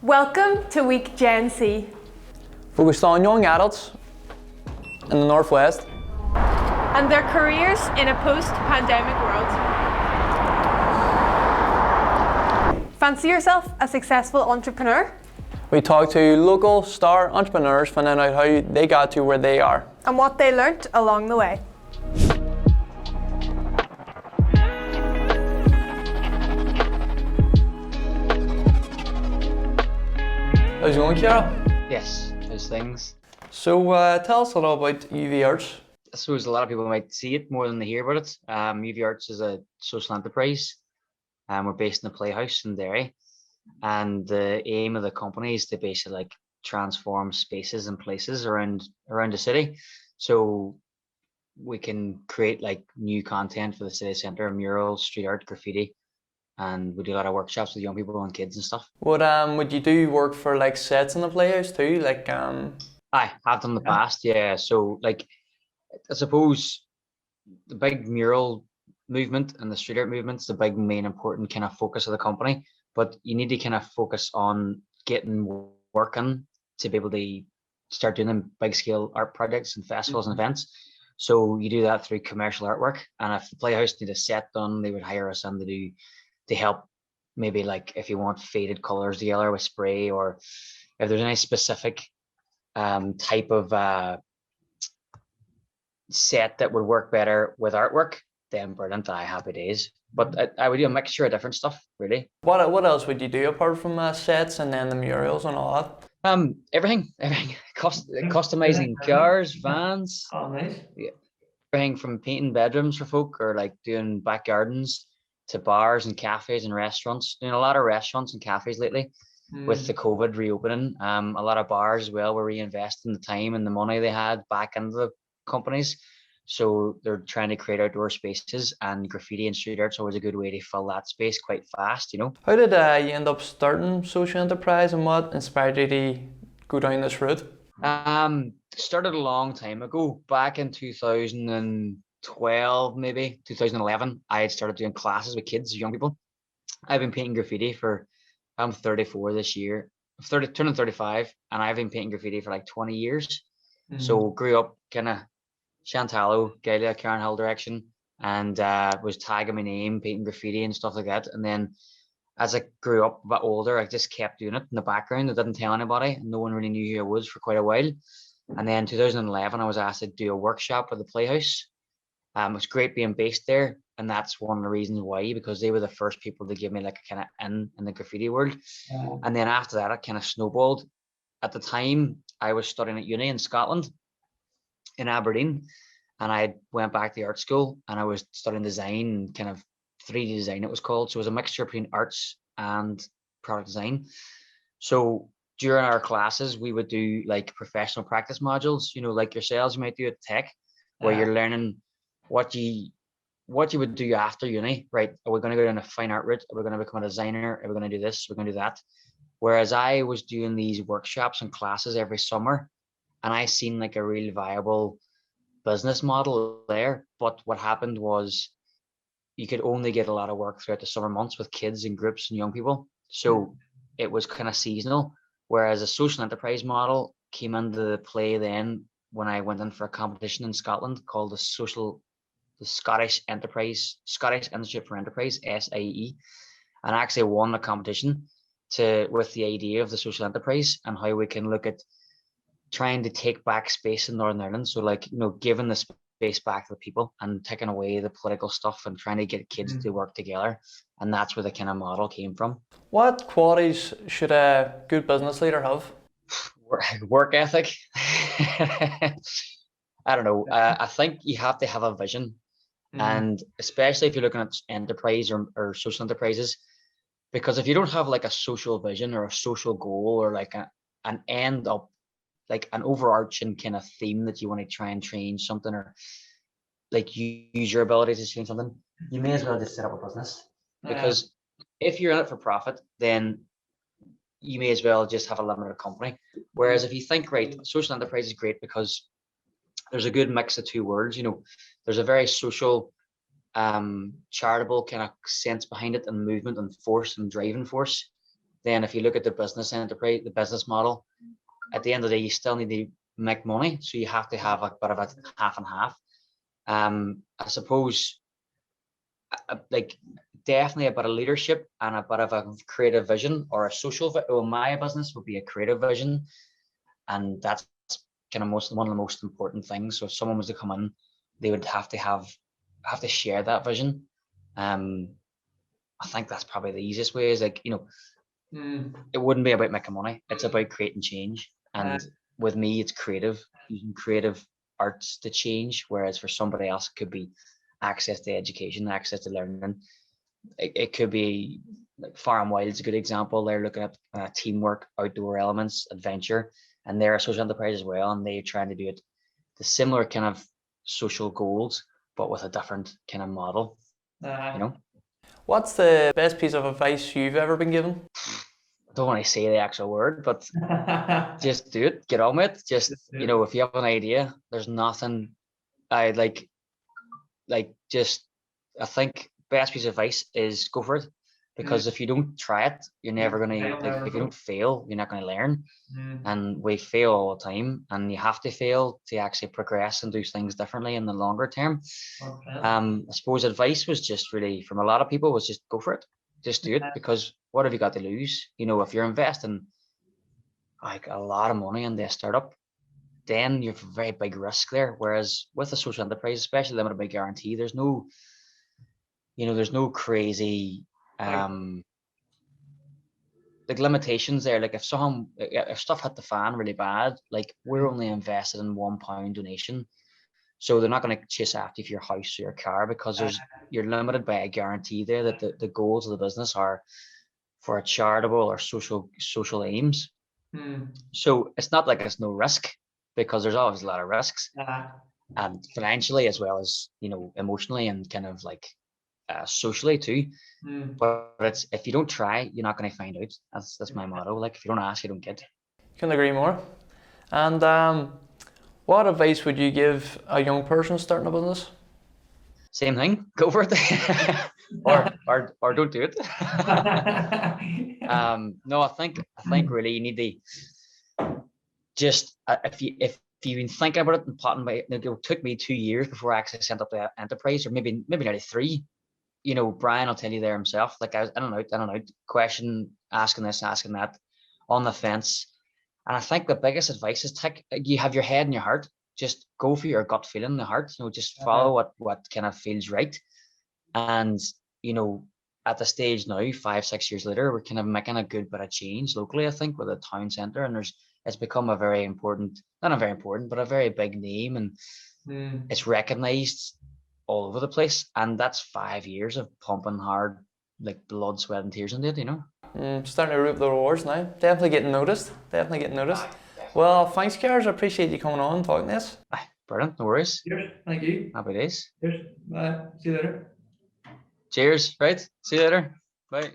Welcome to Week Gen C. Focused on young adults in the Northwest And their careers in a post-pandemic world. Fancy yourself a successful entrepreneur? We talk to local star entrepreneurs, finding out how they got to where they are. And what they learnt along the way. How's it going, Karl? Yes, those things. So tell us a little about UV Arts. I suppose a lot of people might see it more than they hear about it. UV Arts is a social enterprise. We're based in the Playhouse in Derry. And the aim of the company is to basically like transform spaces and places around the city. So we can create like new content for the city centre, murals, street art, graffiti. And we do a lot of workshops with young people and kids and stuff. Would you do work for like sets in the Playhouse too? I have done in the past, yeah. So like I suppose the big mural movement and the street art movement's the big main important kind of focus of the company. But you need to kind of focus on getting working to be able to start doing them big scale art projects and festivals and events. So you do that through commercial artwork. And if the Playhouse need a set done, they would hire us in to help, maybe like if you want faded colors together with spray, or if there's any specific type of set that would work better with artwork, then brilliant, happy days. But I would do a mixture of different stuff, really. What else would you do apart from sets and then the murals and all that? Everything. Customizing cars, vans. Oh, nice. Yeah. Everything from painting bedrooms for folk, or like doing back gardens, to bars and cafes and restaurants. Doing a lot of restaurants and cafes lately with the COVID reopening. A lot of bars as well were reinvesting the time and the money they had back into the companies. So they're trying to create outdoor spaces, and graffiti and street art's always a good way to fill that space quite fast, you know. How did you end up starting social enterprise, and what inspired you to go down this route? Started a long time ago, back in 2012, maybe 2011. I had started doing classes with kids, young people. I've been painting graffiti I'm 34 this year, turning 35, and I've been painting graffiti for like 20 years. So grew up kind of Chantallo, Galia, Karen Hill direction, and was tagging my name, painting graffiti and stuff like that. And then as I grew up a bit older, I just kept doing it in the background. I didn't tell anybody, and no one really knew who I was for quite a while. And then 2011, I was asked to do a workshop at the Playhouse. It was great being based there, and that's one of the reasons why, because they were the first people to give me like a kind of in the graffiti world. And then after that, it kind of snowballed. At the time, I was studying at uni in Scotland, in Aberdeen, and I went back to art school, and I was studying design, kind of 3D design it was called. So it was a mixture between arts and product design. So during our classes, we would do like professional practice modules, you know, like yourselves, you might do at tech, where you're learning what you would do after uni, right? Are we going to go down a fine art route? Are we going to become a designer? Are we going to do this? We're going to do that. Whereas I was doing these workshops and classes every summer, and I seen like a real viable business model there. But what happened was you could only get a lot of work throughout the summer months with kids and groups and young people. So it was kind of seasonal. Whereas a social enterprise model came into play then when I went in for a competition in Scotland called the Scottish Institute for Enterprise, SIE, and I actually won the competition with the idea of the social enterprise and how we can look at trying to take back space in Northern Ireland. So like, you know, giving the space back to the people and taking away the political stuff and trying to get kids to work together. And that's where the kind of model came from. What qualities should a good business leader have? Work ethic. I don't know. I think you have to have a vision. And especially if you're looking at enterprise or social enterprises, because if you don't have like a social vision or a social goal or like an end up, like an overarching kind of theme that you want to try and change something, or like use your ability to change something, you may as well just set up a business. Because if you're in it for profit, then you may as well just have a limited company. Whereas if you think, right, social enterprise is great because there's a good mix of two words, you know, there's a very social, charitable kind of sense behind it, and movement and force and driving force. then if you look at the business enterprise, the business model, at the end of the day, you still need to make money. So you have to have a bit of a half and half. I suppose like definitely a bit of leadership and a bit of a creative vision or a social, well, my business would be a creative vision. And that's kind of one of the most important things. So if someone was to come in, they would have to share that vision. I think that's probably the easiest way is like, you know, it wouldn't be about making money. It's about creating change. And with me, it's creative, using creative arts to change. Whereas for somebody else, it could be access to education, access to learning. It could be like Far and Wild is a good example. They're looking at teamwork, outdoor elements, adventure, and they're a social enterprise as well. And they're trying to do it the similar kind of social goals, but with a different kind of model, you know. What's the best piece of advice you've ever been given? I don't want to say the actual word, but just do it. Get on with it. Just, you know, if you have an idea, there's nothing I like just, I think best piece of advice is go for it. Because if you don't try it, you're never gonna, like, if you don't fail, you're not gonna learn. And we fail all the time, and you have to fail to actually progress and do things differently in the longer term. I suppose advice was just really from a lot of people was just go for it, just do it, because what have you got to lose? You know, if you're investing like a lot of money in the startup, then you have a very big risk there. Whereas with a social enterprise, especially limited by guarantee, there's no, you know, there's no crazy like limitations there. Like if stuff hit the fan really bad, like we're only invested in £1 donation, so they're not going to chase after you for your house or your car, because you're limited by a guarantee there that the goals of the business are for a charitable or social aims. So it's not like it's no risk, because there's always a lot of risks, and financially as well as, you know, emotionally and kind of like socially too. But it's, if you don't try, you're not going to find out. That's my motto. Like if you don't ask, you don't get. Couldn't agree more. And what advice would you give a young person starting a business? Same thing. Go for it. or don't do it. No, I think really you need to just if you've been thinking about it and plotting by it. It took me 2 years before I actually set up the enterprise, or maybe nearly 3. You know, Brian will tell you there himself. Like I don't know, question, asking this, asking that, on the fence. And I think the biggest advice is you have your head and your heart. Just go for your gut feeling in the heart. You know, just follow what kind of feels right. And, you know, at the stage now, 5-6 years later, we're kind of making a good bit of change locally, I think, with a town centre. And it's become a very important, not a very important, but a very big name. And it's recognised all over the place, and that's 5 years of pumping hard, like blood, sweat and tears into it, you know. Starting to reap the rewards now. Definitely getting noticed. Well, thanks, Karl. I appreciate you coming on and talking to us. Brilliant, no worries. Cheers, thank you. Happy days. Cheers, bye, see you later. Cheers, right, see you later, bye.